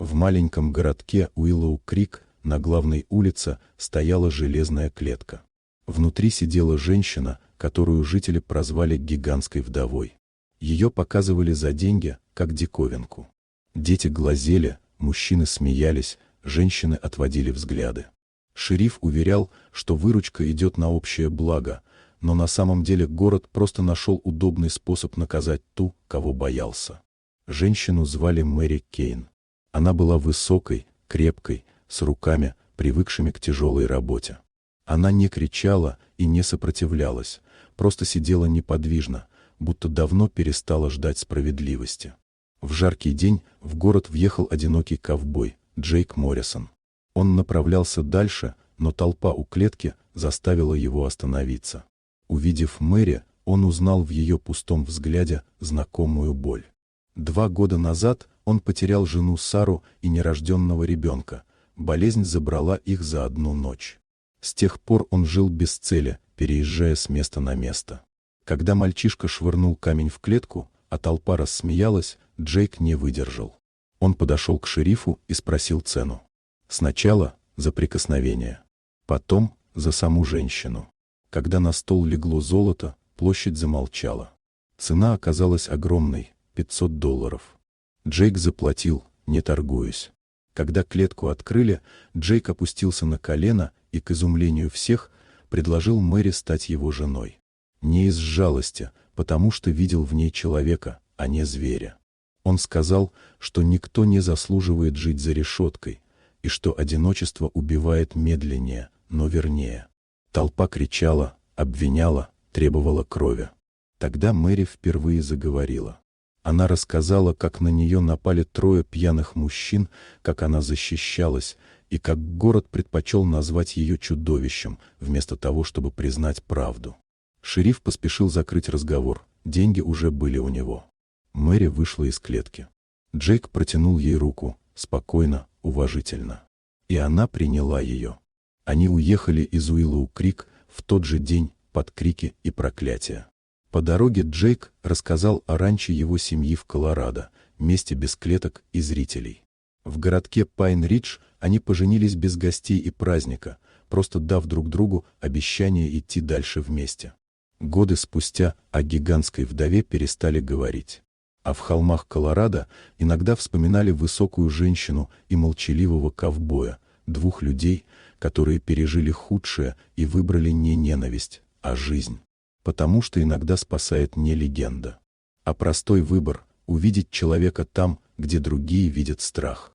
В маленьком городке Уиллоу-Крик на главной улице стояла железная клетка. Внутри сидела женщина, которую жители прозвали гигантской вдовой. Ее показывали за деньги, как диковинку. Дети глазели, мужчины смеялись, женщины отводили взгляды. Шериф уверял, что выручка идет на общее благо, но на самом деле город просто нашел удобный способ наказать ту, кого боялся. Женщину звали Мэри Кейн. Она была высокой, крепкой, с руками, привыкшими к тяжелой работе. Она не кричала и не сопротивлялась, просто сидела неподвижно, будто давно перестала ждать справедливости. В жаркий день в город въехал одинокий ковбой, Джейк Моррисон. Он направлялся дальше, но толпа у клетки заставила его остановиться. Увидев Мэри, он узнал в ее пустом взгляде знакомую боль. 2 года назад он потерял жену Сару и нерожденного ребенка. Болезнь забрала их за одну ночь. С тех пор он жил без цели, переезжая с места на место. Когда мальчишка швырнул камень в клетку, а толпа рассмеялась, Джейк не выдержал. Он подошел к шерифу и спросил цену. Сначала за прикосновение, потом за саму женщину. Когда на стол легло золото, площадь замолчала. Цена оказалась огромной – $500. Джейк заплатил, не торгуясь. Когда клетку открыли, Джейк опустился на колено и, к изумлению всех, предложил Мэри стать его женой. Не из жалости, потому что видел в ней человека, а не зверя. Он сказал, что никто не заслуживает жить за решеткой, и что одиночество убивает медленнее, но вернее. Толпа кричала, обвиняла, требовала крови. Тогда Мэри впервые заговорила. Она рассказала, как на нее напали 3 пьяных мужчин, как она защищалась, и как город предпочел назвать ее чудовищем, вместо того, чтобы признать правду. Шериф поспешил закрыть разговор, деньги уже были у него. Мэри вышла из клетки. Джейк протянул ей руку, спокойно, уважительно. И она приняла ее. Они уехали из Уиллоу-Крик в тот же день под крики и проклятия. По дороге Джейк рассказал о ранче его семьи в Колорадо, месте без клеток и зрителей. В городке Пайн-Ридж они поженились без гостей и праздника, просто дав друг другу обещание идти дальше вместе. Годы спустя о гигантской вдове перестали говорить. А в холмах Колорадо иногда вспоминали высокую женщину и молчаливого ковбоя, 2 людей, которые пережили худшее и выбрали не ненависть, а жизнь. Потому что иногда спасает не легенда, а простой выбор – увидеть человека там, где другие видят страх.